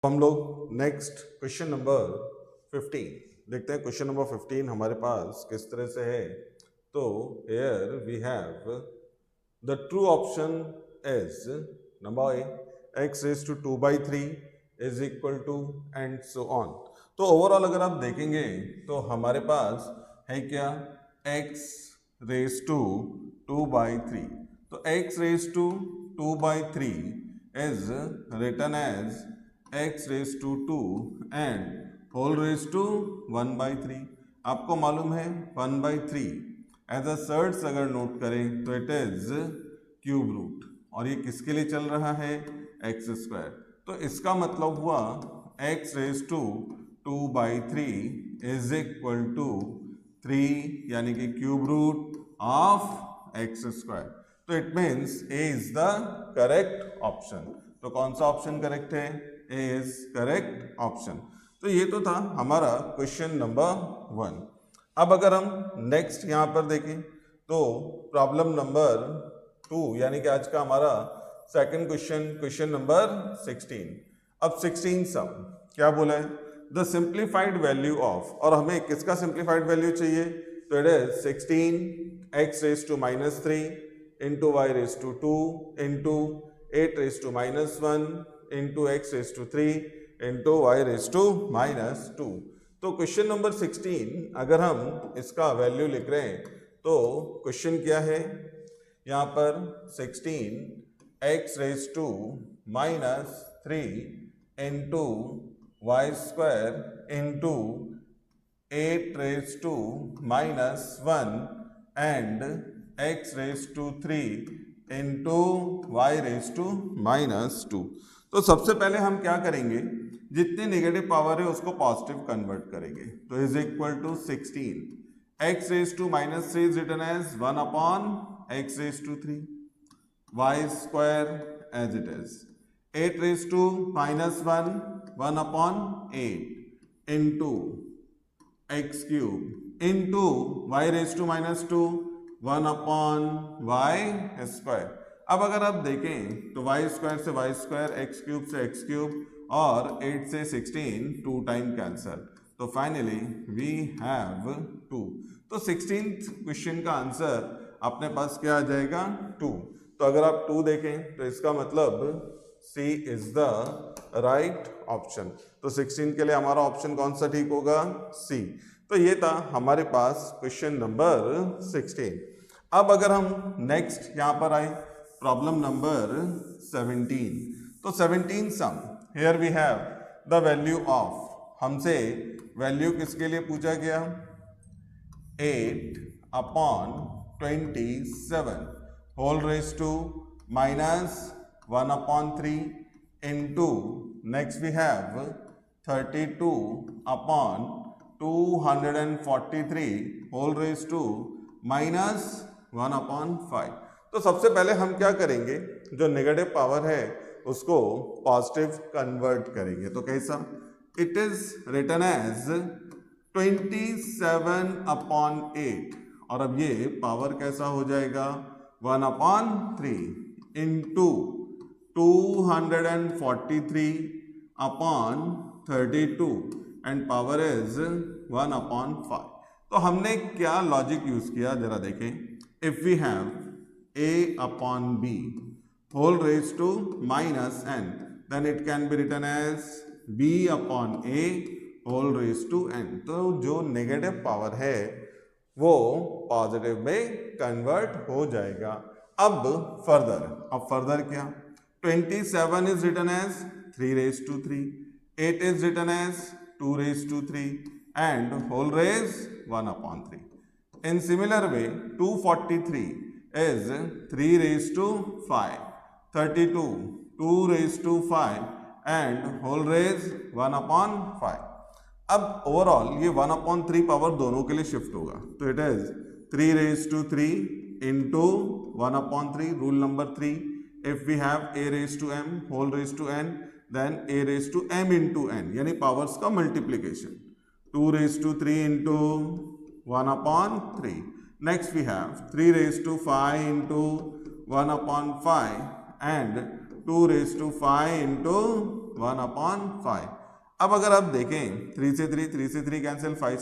हम लोग next question number 15 देखते हैं। क्वेश्चन नंबर 15 हमारे पास किस तरह से है। तो here we have the true option is number a x raise to 2/3 is equal to and so on. तो ओवरऑल अगर आप देखेंगे तो हमारे पास है क्या, एक्स रेज टू 2/3। तो x raise to 2/3 is written as x raise to 2 and whole raise to 1/3। आपको मालूम है 1/3 एज अ सर्ड्स अगर नोट करें तो इट इज क्यूब रूट, और ये किसके लिए चल रहा है, एक्स स्क्वायर। तो इसका मतलब हुआ x raise to 2/3 is equal to 3 यानी कि cube root of x square. तो it means A is the correct option. तो कौन सा ऑप्शन करेक्ट है, ए इज करेक्ट ऑप्शन। तो ये तो था हमारा क्वेश्चन नंबर 1। अब अगर हम नेक्स्ट यहाँ पर देखें तो प्रॉब्लम नंबर 2 यानी कि आज का हमारा सेकंड क्वेश्चन, क्वेश्चन नंबर 16। अब 16 सम क्या बोला है, द सिंप्लीफाइड वैल्यू ऑफ, और हमें किसका सिंप्लीफाइड वैल्यू चाहिए, तो it is 16 x raise to -3 into y raise to 2 into 8 raise to -1 into x raise to 3 into y raise to -2। तो क्वेश्चन नंबर 16 अगर हम इसका वैल्यू लिख रहे हैं तो क्वेश्चन क्या है, यहाँ पर 16 x raise to -3 into y square into 8 raise to -1 and x raise to 3 into y raise to -2। तो सबसे पहले हम क्या करेंगे, जितनी नेगेटिव पावर है उसको पॉजिटिव कन्वर्ट करेंगे। तो is equal to 16 x raise to -3 is written as 1 x raise to 3 y square as it is 8 raise to -1 8 into x cube into y raise to -2 1/y square. अब अगर आप देखें तो y square से y square, x cube से x cube और 8 से 16 2 time cancel. तो फाइनली वी हैव 2। तो 16th क्वेश्चन का आंसर अपने पास क्या आ जाएगा, 2। तो अगर आप 2 देखें तो इसका मतलब C is the right option. तो 16 के लिए हमारा ऑप्शन कौन सा ठीक होगा, C। तो ये था हमारे पास क्वेश्चन नंबर 16। अब अगर हम नेक्स्ट यहां पर आए प्रॉब्लम नंबर 17। तो 17 some here we have the value of, हमसे वैल्यू किसके लिए पूछा गया, 8/27 whole raise to -1/3 into next we have 32/243 whole raise to -1/5। तो सबसे पहले हम क्या करेंगे, जो नेगेटिव पावर है उसको पॉजिटिव कन्वर्ट करेंगे। तो कैसा, इट इज रिटन एज 27/8, और अब ये पावर कैसा हो जाएगा, 1/3 इंटू 243/32 एंड पावर इज 1/5। तो हमने क्या लॉजिक यूज किया जरा देखें, if we have a/b whole raised to -n then it can be written as b/a whole raised to n। तो जो नेगेटिव पावर है वो पॉजिटिव में कन्वर्ट हो जाएगा। अब फर्दर क्या, 27 is written as 3 raised to 3, 8 is written as 2 raised to 3 and whole raised 1/3। In similar way 243 is 3 raised to 5, 32 2 raised to 5 and whole raised 1/5। अब ओवरऑल ये 1/3 पावर दोनों के लिए शिफ्ट होगा। तो it is 3 raised to 3 into 1/3, rule number 3, if we have a raised to m whole raised to n then a raised to m into n, यानी powers का multiplication, 2 raised to 3 into 1/3। Next we have 3 raised to 5 into 1/5 and 2⁵ into 1/5। अब अगर आप देखें 3 से 3 cancel, 5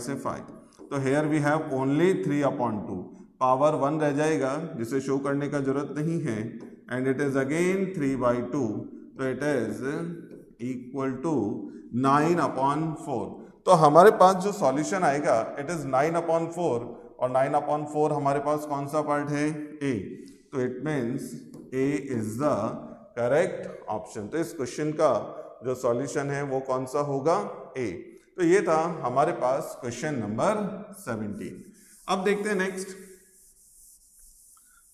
से 5, तो here we have only 3/2, power 1 रह जाएगा जिसे शो करने का जरूरत नहीं है, एंड इट इज अगेन 3/2, तो इट इज इक्वल टू 9/4। तो हमारे पास जो सॉल्यूशन आएगा इट इज 9/4, और 9/4 हमारे पास कौन सा पार्ट है, ए, तो it means A is the correct option. तो इस क्वेश्चन का जो सॉल्यूशन है वो कौन सा होगा, ए। तो ये था हमारे पास क्वेश्चन नंबर 17। अब देखते हैं नेक्स्ट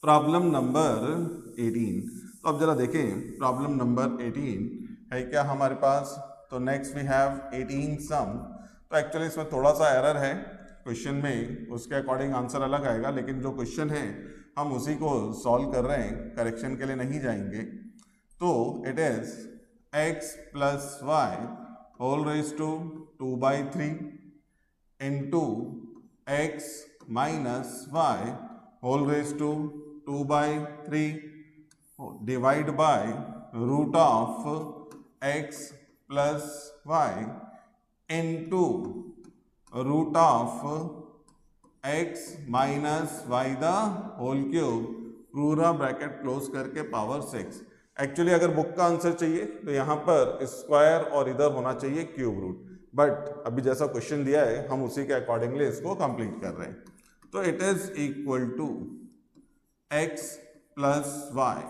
प्रॉब्लम नंबर 18। तो अब जरा देखें प्रॉब्लम नंबर 18 है क्या हमारे पास। तो नेक्स्ट वी हैव 18 सम। तो एक्चुअली इसमें थोड़ा सा एरर है क्वेश्चन में, उसके अकॉर्डिंग आंसर अलग आएगा, लेकिन जो क्वेश्चन है हम उसी को सॉल्व कर रहे हैं, करेक्शन के लिए नहीं जाएंगे। तो it is x plus y whole raise to 2/3 into x minus y whole raise to 2/3 divide by root of x plus y into root of x minus y the whole cube, पूरा bracket close करके power 6। Actually अगर book का answer चाहिए तो यहाँ पर square और इधर होना चाहिए क्यूब रूट, बट अभी जैसा क्वेश्चन दिया है हम उसी के अकॉर्डिंगली इसको कंप्लीट कर रहे हैं। तो it is equal to x plus y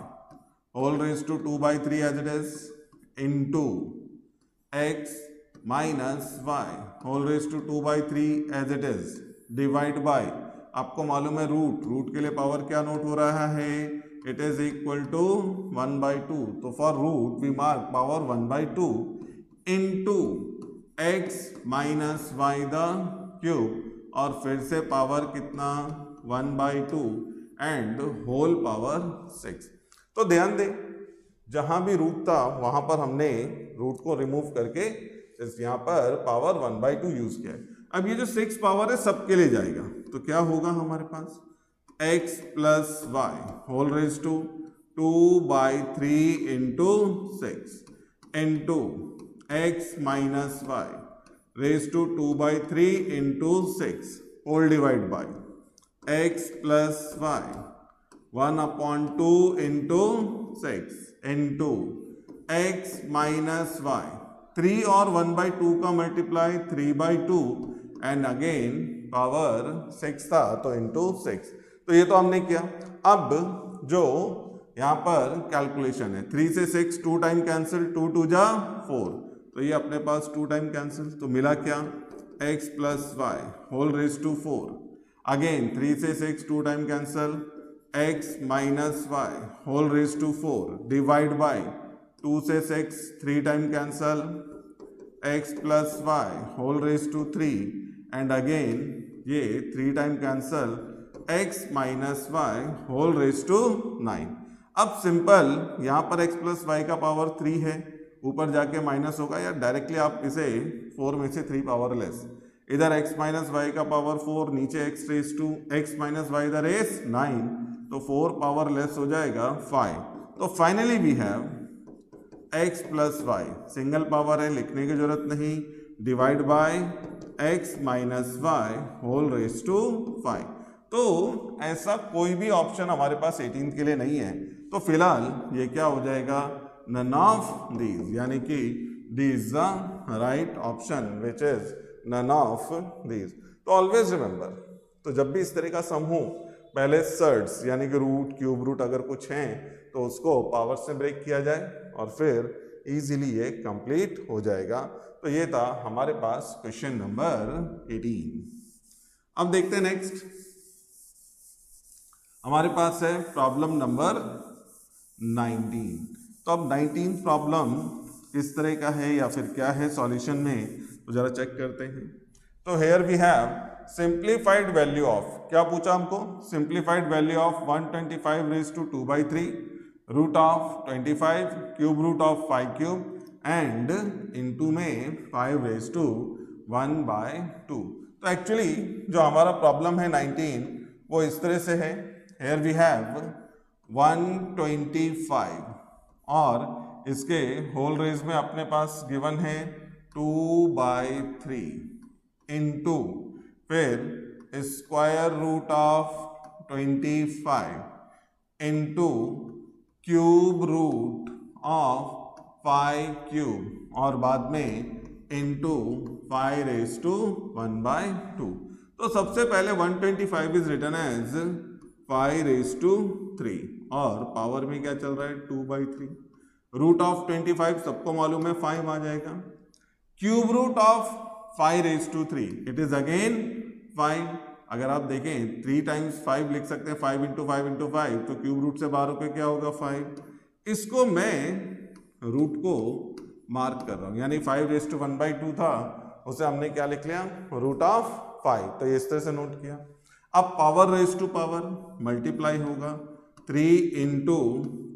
whole raise to 2/3 as it is into x minus y whole raise to 2/3 as it is divide by, आपको मालूम है रूट के लिए पावर क्या नोट हो रहा है, इट इज इक्वल टू 1/2। तो for root we mark power 1/2 into x minus y the cube, और फिर से पावर कितना 1/2 एंड होल पावर 6। तो ध्यान दें जहां भी रूट था वहां पर हमने रूट को रिमूव करके यहाँ पर पावर 1/2 यूज किया है। अब ये जो 6 पावर है सबके लिए जाएगा, तो क्या होगा हमारे पास x plus y whole raise to 2/3 into 6 into x minus y raise to 2/3 into 6 whole divide by x plus y 1/2 into 6 into x minus y, 3 और 1/2 का मल्टीप्लाई 3/2 एंड अगेन पावर 6 था तो इंटू 6। तो ये तो हमने किया। अब जो यहाँ पर कैलकुलेशन है 3 से 6 2 टाइम कैंसिल, 2 2 जा 4, तो ये अपने पास 2 टाइम कैंसिल, तो मिला क्या x plus y whole raise to 4, again 3 से 6 2 time cancel, x minus y whole raise to 4 divide by 2 से 6 3 time cancel, x plus y whole raise to 3 and again ये 3 time cancel, x minus y whole raise to 9। अब simple यहाँ पर x plus y का power 3 है, ऊपर जाके minus होगा, या डायरेक्टली आप इसे 4 में से 3 पावर लेस, इधर x माइनस वाई का पावर 4, नीचे x raise to x minus y the raise 9, तो 4 पावर लेस हो जाएगा 5। तो finally we have x plus y, single power है लिखने की जरूरत नहीं, divide by x minus y whole raise to 5। तो ऐसा कोई भी ऑप्शन हमारे पास 18 के लिए नहीं है, तो फिलहाल ये क्या हो जाएगा, नन ऑफ दीज, यानी कि D is the right option which is none of these. तो ऑलवेज रिमेंबर, तो जब भी इस तरह का सम हो पहले सर्ड्स यानी कि रूट क्यूब रूट अगर कुछ हैं तो उसको पावर से ब्रेक किया जाए और फिर इजीली ये कंप्लीट हो जाएगा। तो ये था हमारे पास क्वेश्चन नंबर 18। अब देखते हैं नेक्स्ट हमारे पास है प्रॉब्लम नंबर 19। तो अब 19 प्रॉब्लम किस तरह का है या फिर क्या है सॉल्यूशन में, तो जरा चेक करते हैं। तो here we have simplified value of, क्या पूछा हमको, simplified value of 125 raise to 2/3 root of 25 cube root of 5 cube and into में 5 रेज टू 1/2। तो एक्चुअली जो हमारा प्रॉब्लम है 19 वो इस तरह से है। हेयर वी हैव 125 और इसके होल रेज में अपने पास गिवन है 2/3 इंटू फिर square root of 25 into cube root of 5 cube और बाद में इंटू 5⁻²। तो सबसे पहले 125 इज रिटन एज 5⁻³ और पावर में क्या चल रहा है 2/3। रूट ऑफ 25 सबको मालूम है 5 आ जाएगा। Cube root of 5⁻³ it is again 5। अगर आप देखें 3 टाइम्स 5 लिख सकते हैं, 5 इंटू 5 इंटू 5, तो क्यूब रूट से बाहर होकर क्या होगा 5। इसको मैं रूट को मार्क कर रहा हूं, यानी 5⁻1/2 था, उसे हमने क्या लिख लिया रूट ऑफ 5। तो ये इस तरह से नोट किया। अब power raise to power multiply होगा 3 into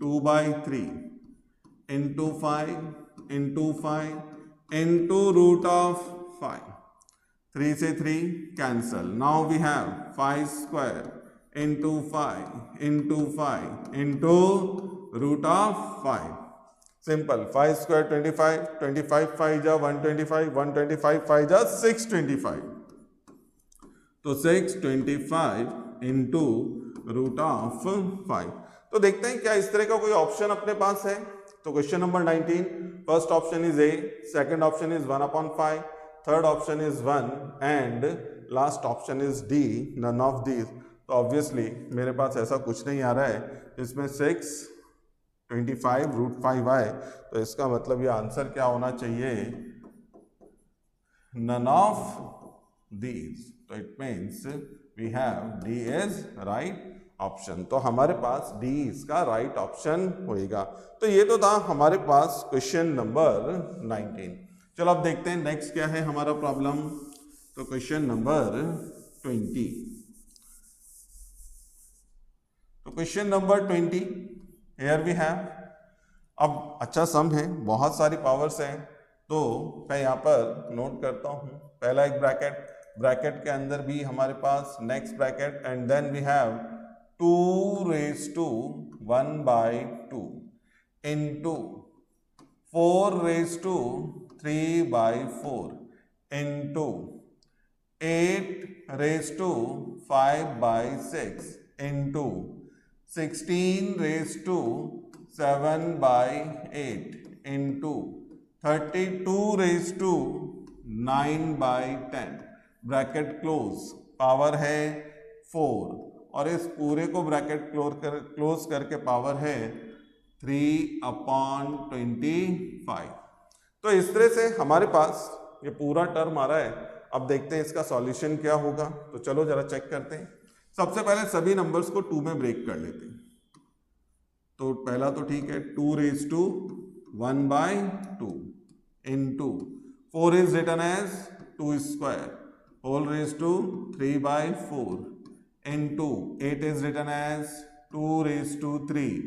2/3 into 5 into 5 into root of 5। 3 से 3 cancel. Now we have 5 square into 5 into 5 into root of 5। Simple. 5 square 25, 25 5 जा 125, 125 5 जा 625। तो 625 इंटू रूट ऑफ 5। तो देखते हैं क्या इस तरह का कोई ऑप्शन अपने पास है। तो question number 19, first option is A, second option is 1/5, third option is 1 and last option is D, none of these. तो ऑब्वियसली मेरे पास ऐसा कुछ नहीं आ रहा है इसमें 625 रूट 5 आए, तो इसका मतलब ये आंसर क्या होना चाहिए नन ऑफ दीज। तो it means we have D is right option. तो हमारे पास डी इसका राइट ऑप्शन होएगा। तो ये तो था हमारे पास क्वेश्चन नंबर 19। चलो अब देखते हैं नेक्स्ट क्या है हमारा प्रॉब्लम। तो क्वेश्चन नंबर 20। तो question number 20 here we have, अब अच्छा सम है, बहुत सारी पावर्स हैं, तो मैं यहाँ पर नोट करता हूँ। पहला एक ब्रैकेट, ब्रैकेट के अंदर भी हमारे पास next bracket and then we have 2⁻1/2 into 4⁻3/4 into 8⁻5/6 into 16⁻7/8 into 32⁻9/10 bracket close. Power है 4 और इस पूरे को ब्रैकेट क्लोज करके पावर है 3/25। तो इस तरह से हमारे पास ये पूरा टर्म आ रहा है। अब देखते हैं इसका सॉल्यूशन क्या होगा। तो चलो जरा चेक करते हैं। सबसे पहले सभी नंबर्स को 2 में ब्रेक कर लेते हैं। तो पहला तो ठीक है 2⁻1/2 into 4 is written as 2 square whole raise to 3/4 into 8 is written as 2⁻3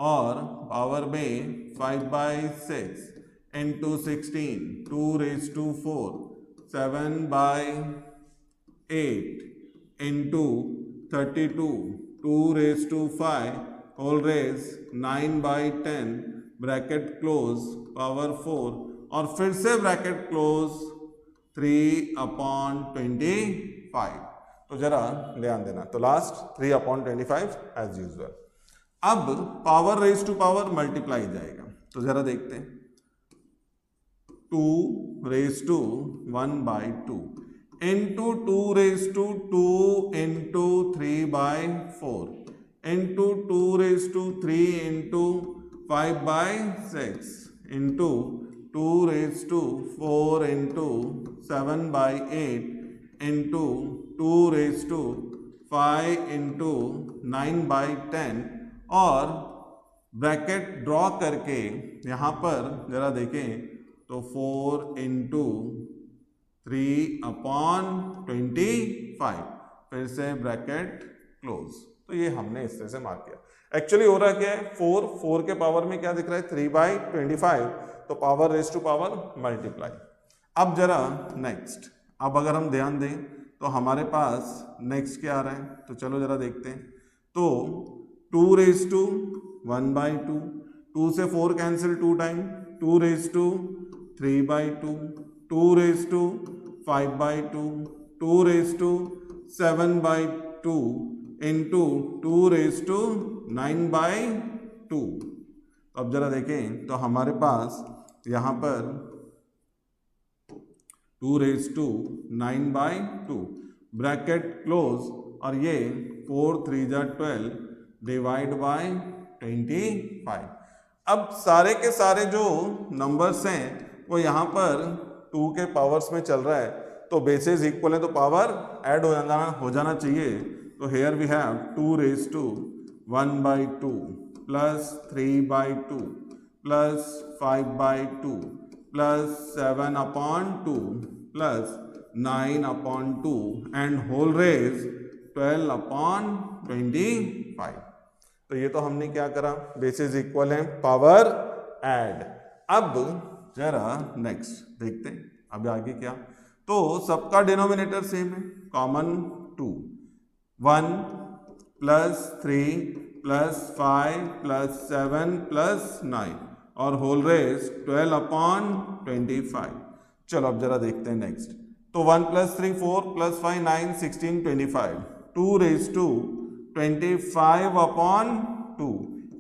और पावर में 5/6 into 16 2⁻4 7/8 into 32 2⁻5 whole raise 9/10 bracket close power 4 और फिर से ब्रैकेट क्लोज 3/25। तो जरा ध्यान देना। तो लास्ट 3/25 एज यूजुअल। अब power raise to power multiply जाएगा। तो जरा देखते हैं 2⁻1/2 into 2⁻2 into 3/4 into 2⁻3 into 5/6 into 2⁻4 into 7/8 into 2⁻5 into 9/10 और ब्रैकेट ड्रॉ करके यहाँ पर जरा देखें तो 4 इंटू 3/25 फिर से ब्रैकेट क्लोज। तो ये हमने इस तरह से मार्क किया। एक्चुअली हो रहा क्या है 4 के पावर में क्या दिख रहा है 3/25, तो power raise to power multiply. अब जरा नेक्स्ट, अब अगर हम ध्यान दें तो हमारे पास नेक्स्ट क्या आ रहा है। तो चलो जरा देखते हैं। तो 2⁻1/2 2 से 4 cancel 2 time, 2 raise to 3/2, 2 raise to 5/2, 2 raise to 7/2 into 2 raise to 9/2। अब जरा देखें तो हमारे पास यहाँ पर 2 रेज टू 9/2 ब्रैकेट क्लोज, और ये 4 3 जा 12 डिवाइड बाय 25। अब सारे के सारे जो नंबर्स हैं वो यहाँ पर 2 के पावर्स में चल रहा है, तो बेसेस इक्वल है तो पावर ऐड हो जाना चाहिए। तो here we have 2 raise to 1/2 plus 3/2 plus 5/2 plus 7/2 plus 9/2 and whole raise 12/25। तो ये तो हमने क्या करा, बेसिस इक्वल है, पावर ऐड। अब जरा नेक्स्ट देखते हैं अब आगे क्या। तो सबका डिनोमिनेटर सेम है, common 2, 1 plus 3 plus 5 plus 7 plus 9 और होल रेज 12/25। चलो अब जरा देखते हैं नेक्स्ट। तो 1 plus 3 4 plus 5 9 16 25, 2 raise to 25/2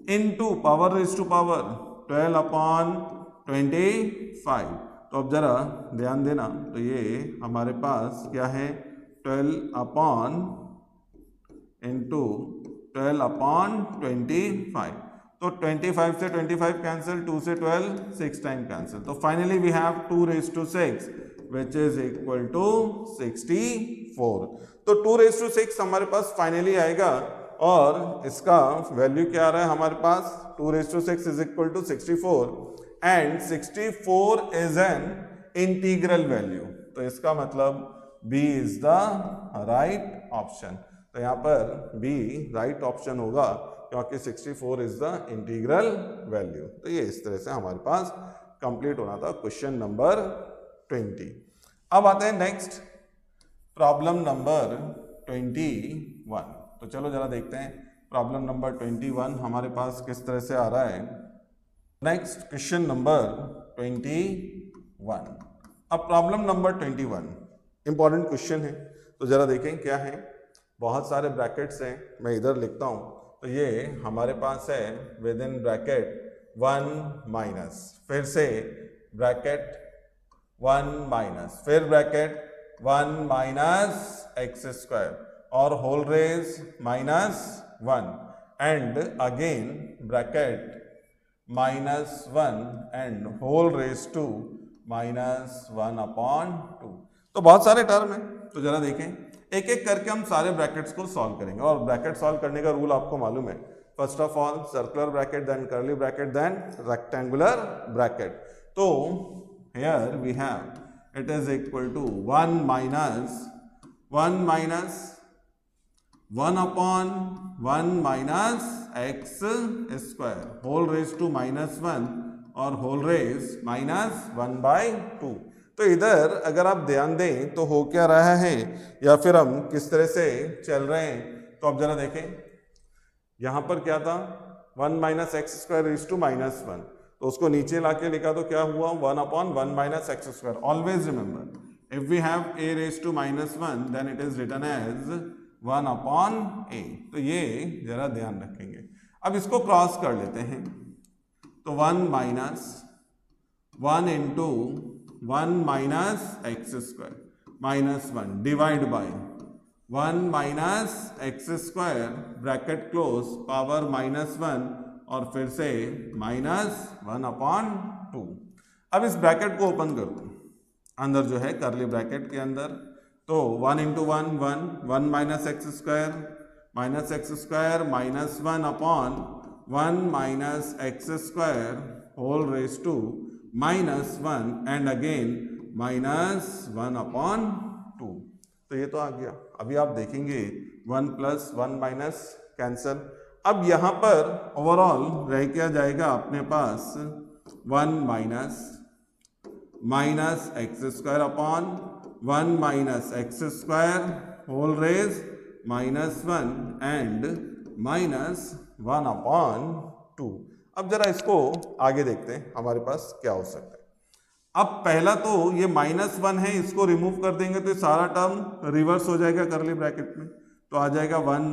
into power raise to power 12/25। तो अब जरा ध्यान देना, तो ये हमारे पास क्या है 12 इंटू 12/25। तो 25 से 25 कैंसिल, 2 से 12 6 टाइम कैंसिल। तो finally we have 2 raise to 6 which is equal to 64। तो 2 रेज टू 6 हमारे पास फाइनली आएगा, और इसका वैल्यू क्या आ रहा है हमारे पास, 2 raise to 6 is equal to 64 and 64 is an integral value. तो इसका मतलब B is the right option. तो यहाँ पर बी राइट ऑप्शन होगा क्योंकि 64 इज द इंटीग्रल वैल्यू। तो ये इस तरह से हमारे पास कंप्लीट होना था क्वेश्चन नंबर 20। अब आते हैं नेक्स्ट प्रॉब्लम नंबर 21। तो चलो जरा देखते हैं प्रॉब्लम नंबर 21 हमारे पास किस तरह से आ रहा है। Next question number 21। अब प्रॉब्लम नंबर 21 इंपॉर्टेंट क्वेश्चन है, तो जरा देखें क्या है। बहुत सारे ब्रैकेट्स हैं, मैं इधर लिखता हूं। तो ये हमारे पास है विद इन ब्रैकेट 1 माइनस, फिर से ब्रैकेट 1 माइनस, फिर ब्रैकेट 1 माइनस एक्स स्क्वायर और whole raise -1 and again bracket -1 and whole raise to -1/2। तो बहुत सारे टर्म हैं, तो जरा देखें एक एक करके हम सारे ब्रैकेट्स को सॉल्व करेंगे। और ब्रैकेट सॉल्व करने का रूल आपको मालूम है, first of all circular bracket, then curly bracket, then rectangular bracket. तो here we have it is equal to 1 minus 1/1 minus x square whole raise to -1 और होल रेज -1/2। तो इधर अगर आप ध्यान दें तो हो क्या रहा है या फिर हम किस तरह से चल रहे हैं, तो आप जरा देखें यहां पर क्या था 1 minus x square raise to -1, तो उसको नीचे लाके लिखा तो क्या हुआ 1/1 minus x square. Always remember if we have a raise to -1 then it is written as 1/a। तो ये जरा ध्यान रखेंगे। अब इसको क्रॉस कर लेते हैं, तो 1 minus 1 into 1 minus x square -1 divide by 1 minus x square bracket close power -1 और फिर से -1/2। अब इस ब्रैकेट को ओपन कर दो, अंदर जो है करली ब्रैकेट के अंदर, तो 1 into 1 1 minus x square -1/1 minus x square whole raise to -1 and again -1/2। तो ये तो आ गया। अभी आप देखेंगे 1 प्लस 1 माइनस कैंसल। अब यहां पर ओवरऑल रह क्या जाएगा अपने पास 1 minus x square upon 1 minus x square whole raise -1 and -1/2। अब जरा इसको आगे देखते हैं हमारे पास क्या हो सकता है। अब पहला तो ये -1 है, इसको रिमूव कर देंगे तो ये सारा टर्म रिवर्स हो जाएगा कर्ली ब्रैकेट में, तो आ जाएगा 1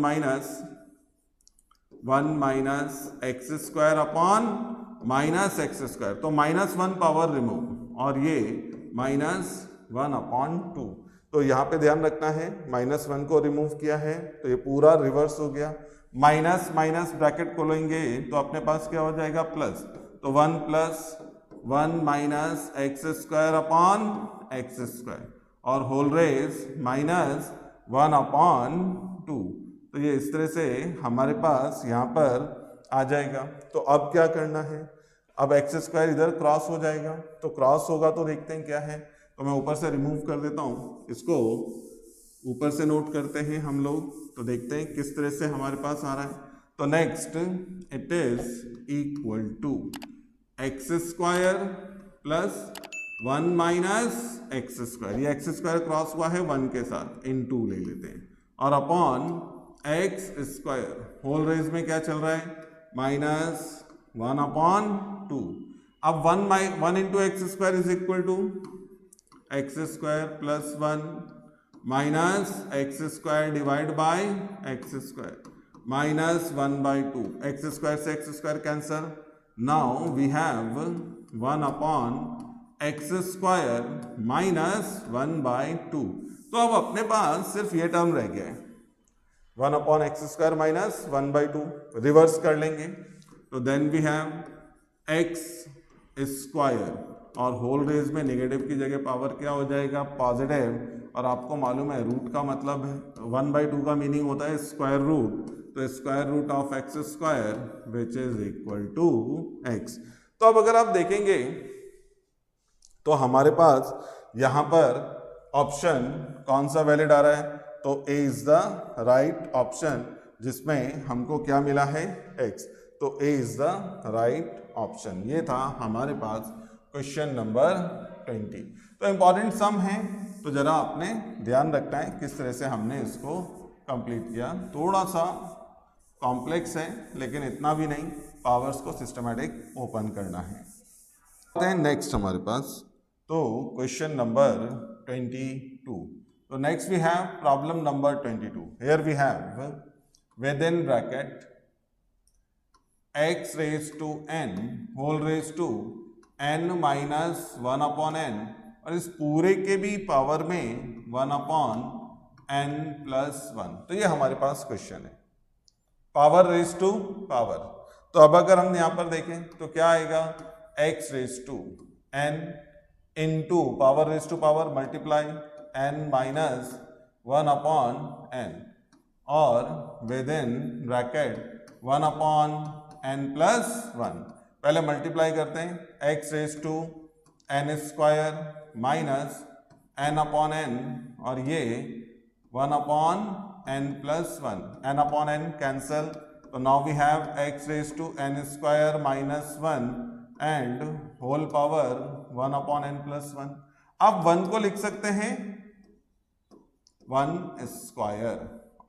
minus x square upon minus x square, तो -1 पावर रिमूव और ये -1 अपॉन 2। तो यहाँ पे ध्यान रखना है, -1 को रिमूव किया है तो ये पूरा रिवर्स हो गया, माइनस माइनस ब्रैकेट खोलेंगे तो अपने पास क्या हो जाएगा प्लस, तो 1 plus 1 minus x square upon x square और होल रेज -1 अपॉन 2। तो ये इस तरह से हमारे पास यहाँ पर आ जाएगा। तो अब क्या करना है, अब एक्स स्क्वायर इधर क्रॉस हो जाएगा, तो क्रॉस होगा तो देखते हैं क्या है, तो मैं ऊपर से रिमूव कर देता हूँ, इसको ऊपर से नोट करते हैं हम लोग, तो देखते हैं किस तरह से हमारे पास आ रहा है। तो next it is equal to x square plus 1 minus x square, ये एक्स स्क्वायर क्रॉस हुआ है 1 के साथ, इन 2 ले लेते हैं, और upon x square whole raise में क्या चल रहा है -1 अपॉन 2। अब 1 into x square is equal to x square plus 1 minus x square divide by x square -1/2, x square से x square cancel, now we have 1 upon x square -1/2। तो अब अपने पास सिर्फ ये टर्म रह गया है, 1 अपॉन एक्स स्क्वायर -1/2, रिवर्स कर लेंगे तो then we have x square और होल रेज में नेगेटिव की जगह पावर क्या हो जाएगा पॉजिटिव, और आपको मालूम है रूट का मतलब है 1/2 का मीनिंग होता है स्क्वायर रूट, तो square root of x square which is equal to x. तो अब अगर आप देखेंगे तो हमारे पास यहाँ पर ऑप्शन कौन सा वैलिड आ रहा है, तो ए इज द राइट ऑप्शन, जिसमें हमको क्या मिला है x, तो ए इज द राइट ऑप्शन। ये था हमारे पास क्वेश्चन नंबर 20। तो इंपॉर्टेंट सम है, तो जरा आपने ध्यान रखना है किस तरह से हमने इसको कंप्लीट किया। थोड़ा सा कॉम्प्लेक्स है लेकिन इतना भी नहीं, पावर्स को सिस्टमैटिक ओपन करना है। नेक्स्ट हमारे पास तो question number 22। So next we have problem number 22. Here we have within bracket x raised to n whole raised to n minus 1 upon n, और इस पूरे के भी पावर में 1 upon n plus 1। तो ये हमारे पास क्वेश्चन है, पावर रेज टू पावर। तो अब अगर हम यहाँ पर देखें तो क्या आएगा, x raise to n into power raise to power multiply n minus 1 upon n, और within bracket 1 upon n plus 1। पहले मल्टीप्लाई करते हैं, x raise to n square minus n upon n, और ये 1 upon n plus 1, n upon n cancel, तो now we have x raise to n square minus 1 and whole power 1 upon n plus 1। अब 1 को लिख सकते हैं 1 square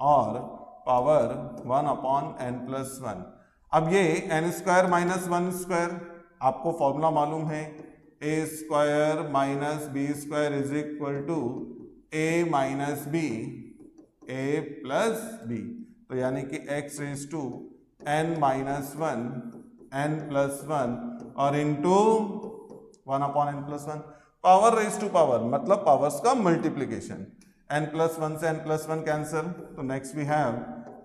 और power 1 upon n plus 1। अब ये n स्क्वायर माइनस 1 स्क्वायर, आपको फॉर्मूला मालूम है, a square minus b square is equal to a minus b a plus b, तो यानी कि x raise to n minus 1 n plus 1 और into 1 upon n plus 1। Power raise to power मतलब powers का multiplication, n plus 1 से n plus 1 cancel, तो next we have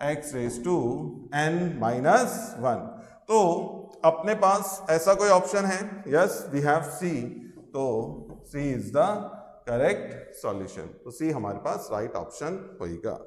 x raise to n minus 1। तो अपने पास ऐसा कोई ऑप्शन है, यस वी हैव C, तो C is the correct solution, तो C हमारे पास राइट ऑप्शन होगा।